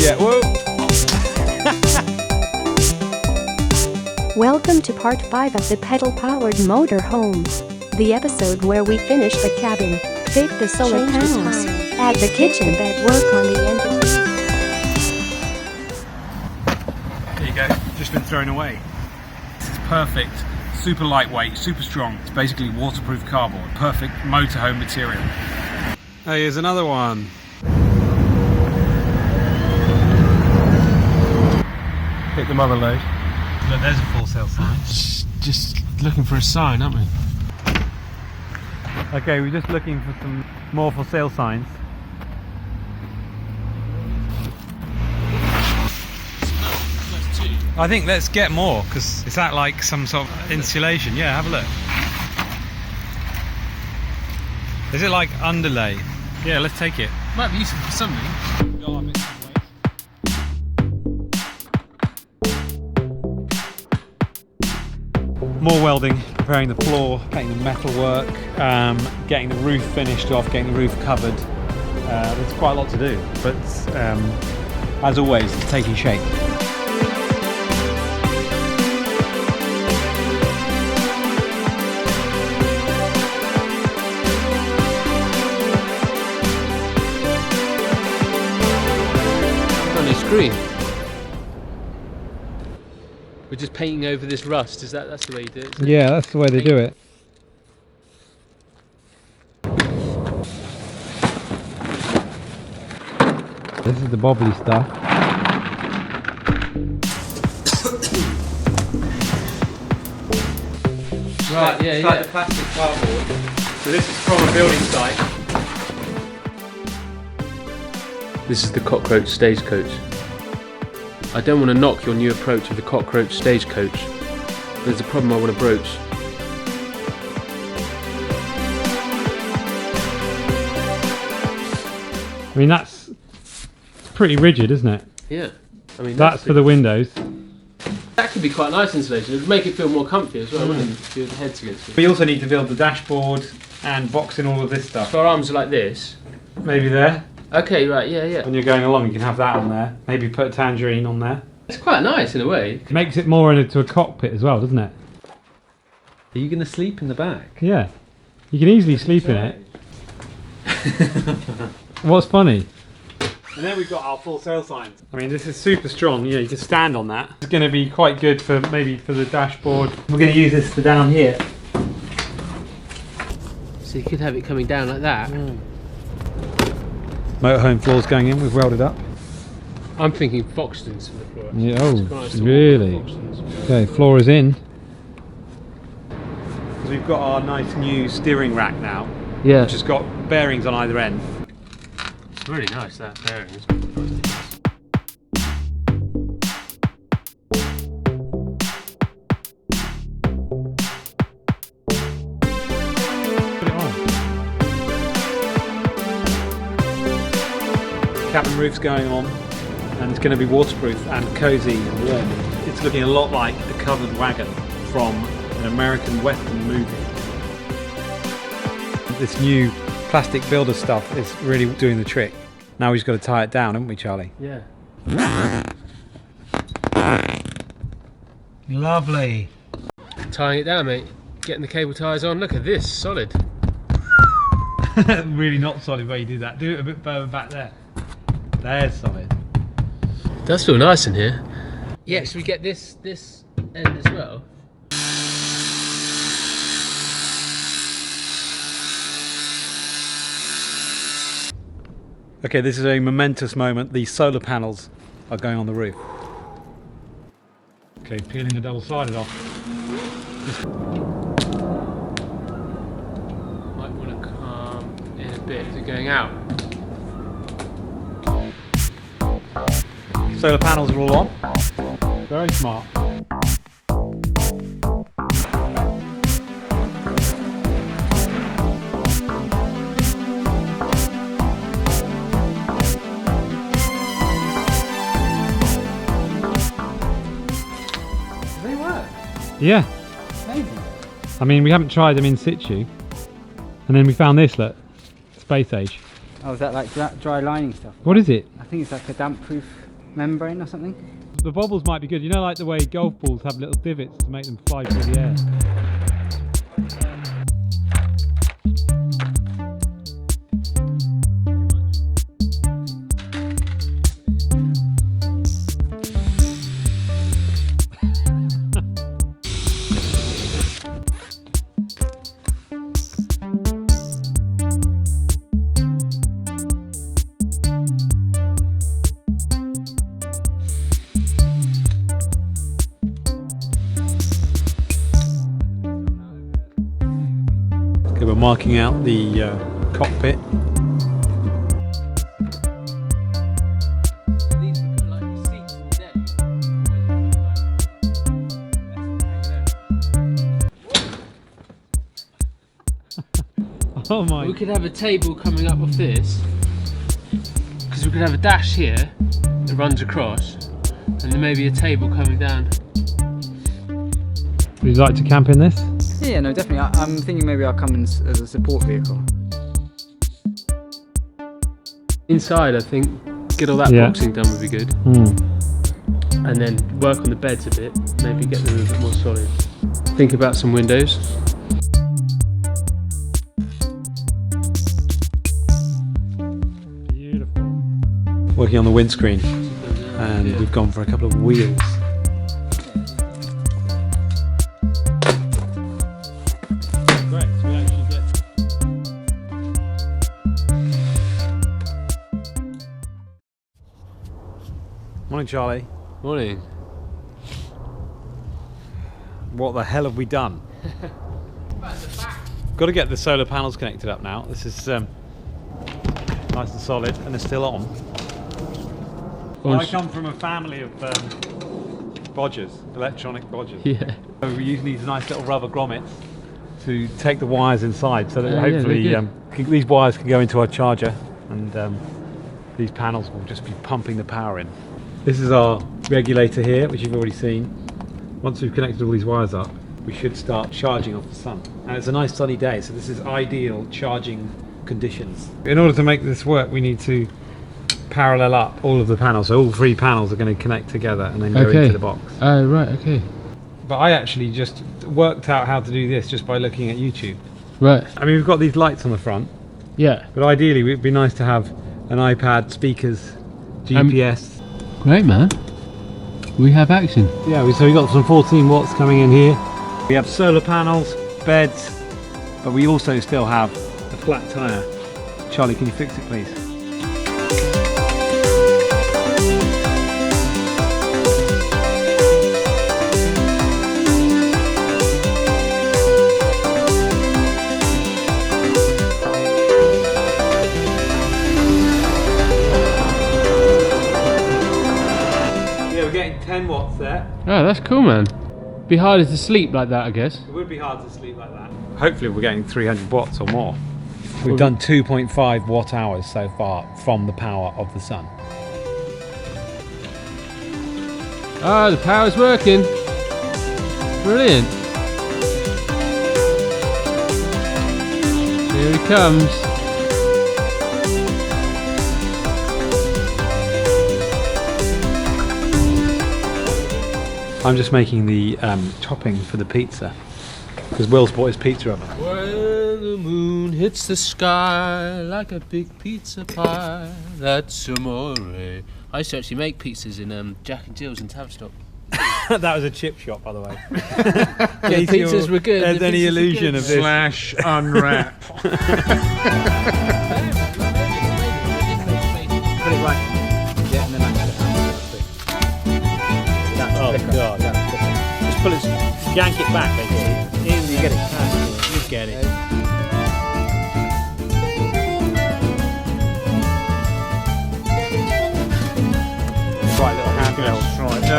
Yeah, whoa! Welcome to part 5 of the pedal-powered motorhome. The episode where we finish the cabin, fit the solar panels, add the kitchen bed, work on the engine. There you go, just been thrown away. This is perfect, super lightweight, super strong. It's basically waterproof cardboard, perfect motorhome material. Oh, here's another one. Hit the mother load. Look, there's a full sale sign. Just looking for a sign, aren't we? Okay, we're just looking for some more for sale signs. I think let's get more, because is that like some sort of insulation? Yeah, have a look. Is it like underlay? Yeah, let's take it. Might be useful for something. More welding, preparing the floor, painting the metal work, getting the roof finished off, getting the roof covered. There's quite a lot to do, but as always, it's taking shape. On a screen. We're just painting over this rust, that's the way you do it? Yeah, that's the way they do it. This is the bobbly stuff. Right, yeah, it's like the plastic cardboard. So this is from a building site. This is the cockroach stagecoach. I don't want to knock your new approach of the cockroach stagecoach. There's a problem I want to broach. I mean, that's pretty rigid, isn't it? Yeah. I mean, that's for the windows. That could be quite nice insulation. It would make it feel more comfy as well, wouldn't it? If your head's against it. We also need to build the dashboard and box in all of this stuff. If our arms are like this. Maybe there. Okay, right, yeah. When you're going along, you can have that on there. Maybe put a tangerine on there. It's quite nice in a way. It makes it more into a cockpit as well, doesn't it? Are you going to sleep in the back? Yeah. You can easily sleep in it. What's funny? And then we've got our full sail signs. I mean, this is super strong. You know, you can stand on that. It's going to be quite good for maybe for the dashboard. We're going to use this for down here. So you could have it coming down like that. Motorhome floors going in. We've welded up. I'm thinking Foxtons for the floor. Actually. Yeah, oh, Nice to really? Foxtons. Okay, floor is in. Because we've got our nice new steering rack now. Yeah. Which has got bearings on either end. It's really nice, that bearing. Put it on. Cabin roof's going on, and it's going to be waterproof and cosy and warm. It's looking a lot like a covered wagon from an American Western movie. This new plastic builder stuff is really doing the trick. Now we've just got to tie it down, haven't we, Charlie? Yeah. Lovely. Tying it down, mate. Getting the cable ties on. Look at this, solid. Really not solid where you do that. Do it a bit further back there. There's solid. It does feel nice in here. Yeah, should we get this end as well? Okay, this is a momentous moment. The solar panels are going on the roof. Okay, peeling the double-sided off. Might want to come in a bit. Is it going out? Solar panels are all on. Very smart. Yeah. Amazing. I mean, we haven't tried them in situ. And then we found this, look. Space age. Oh, is that like dry lining stuff? What is it? I think it's like a damp proof membrane or something? The bobbles might be good. You know, like the way golf balls have little divots to make them fly through the air. Okay, we're marking out the cockpit. These become like your seats for the day. Oh my! We could have a table coming up off this, because we could have a dash here that runs across, and then maybe a table coming down. Would you like to camp in this? Yeah, no, definitely. I'm thinking maybe I'll come in as a support vehicle. Inside, I think, get all that Yeah. boxing done would be good, and then work on the beds a bit, maybe get them a bit more solid. Think about some windows. Beautiful. Working on the windscreen, and Yeah. we've gone for a couple of wheels. Great, so we actually get. Morning, Charlie. Morning. What the hell have we done? Got to get the solar panels connected up now. This is nice and solid, and they're still on. Well, I come from a family of bodgers, electronic bodgers. Yeah. So we use these nice little rubber grommets to take the wires inside, so that Yeah, hopefully they're these wires can go into our charger, and these panels will just be pumping the power in. This is our regulator here, which you've already seen. Once we've connected all these wires up, we should start charging off the sun. And it's a nice sunny day, so this is ideal charging conditions. In order to make this work, we need to parallel up all of the panels. So all three panels are going to connect together and then go into the box. Oh, right, okay. But I actually just worked out how to do this just by looking at YouTube. Right, I mean, we've got these lights on the front, yeah. but ideally it would be nice to have an iPad, speakers, GPS. Great, man. We have action. Yeah, so we've got some 14 watts coming in here. We have solar panels, beds, but we also still have a flat tyre. Charlie, can you fix it, please? Yeah, we're getting 10 watts there. Oh, that's cool, man. Be harder to sleep like that, I guess. It would be hard to sleep like that. Hopefully we're getting 300 watts or more. We've done 2.5 watt hours so far from the power of the sun. Oh, the power's working. Brilliant. Here he comes. I'm just making the topping for the pizza because Will's bought his pizza oven. When the moon hits the sky like a big pizza pie, that's amore. I used to actually make pizzas in Jack and Jill's in Tavistock. That was a chip shop, by the way. Yeah, pizzas were good. There's the any pizzas were illusion good. of this. Slash unwrap. Put it right. Yeah, and then I cut it out. Oh god, just pull it, yank it back basically. You get it. You get it. Right, little handbell. Right, no.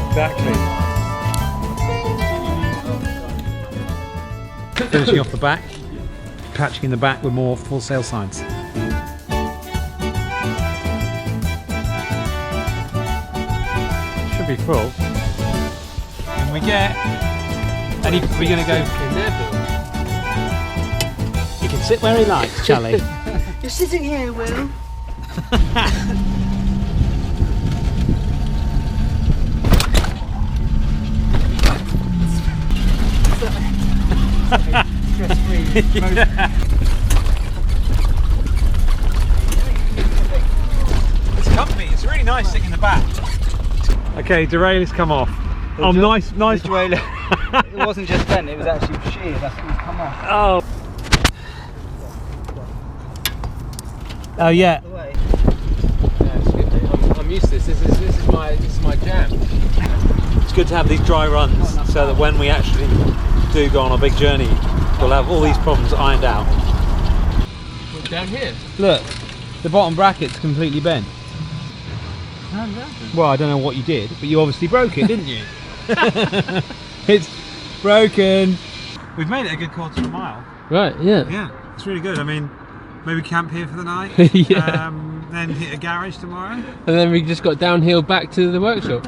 Exactly. Finishing off the back, patching in the back with more full sail signs. Should be full. And we get. We're going to go. In there, Bill. sit where he likes, Charlie. You're sitting here, Will. It's comfy. It's really nice sitting in the back. Okay, derail has come off. Oh, nice. The derailleur. It wasn't just bent, it was actually sheared. That's what come off. Oh. Oh yeah. Yeah, it's good. I'm used to this. This is my jam. It's good to have these dry runs so that when we actually do go on a big journey, we'll have all these problems ironed out. What, down here? Look, the bottom bracket's completely bent. Well, I don't know what you did, but you obviously broke it, didn't you? It's broken. We've made it a good quarter of a mile. Right. Yeah. Yeah, it's really good. I mean, maybe camp here for the night. Yeah. Then hit a garage tomorrow. And then we just got downhill back to the workshop.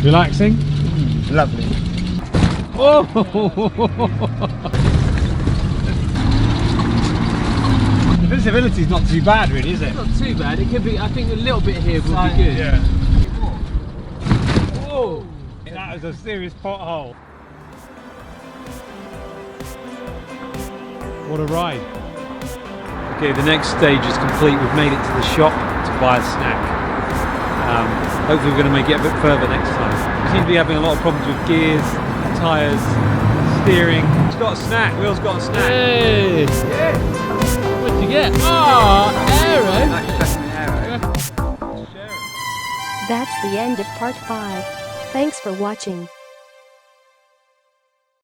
Relaxing. Lovely. Oh! The visibility's not too bad, really, is it? Not too bad. It could be. I think a little bit here would be good. Yeah. Whoa! That was a serious pothole. What a ride. Okay, the next stage is complete. We've made it to the shop to buy a snack. Hopefully we're going to make it a bit further next time. We seem to be having a lot of problems with gears, tyres, steering. It's got a snack. Will's got a snack. Hey! Yeah. What'd you get? Oh, arrow! That's the end of part 5. Thanks for watching.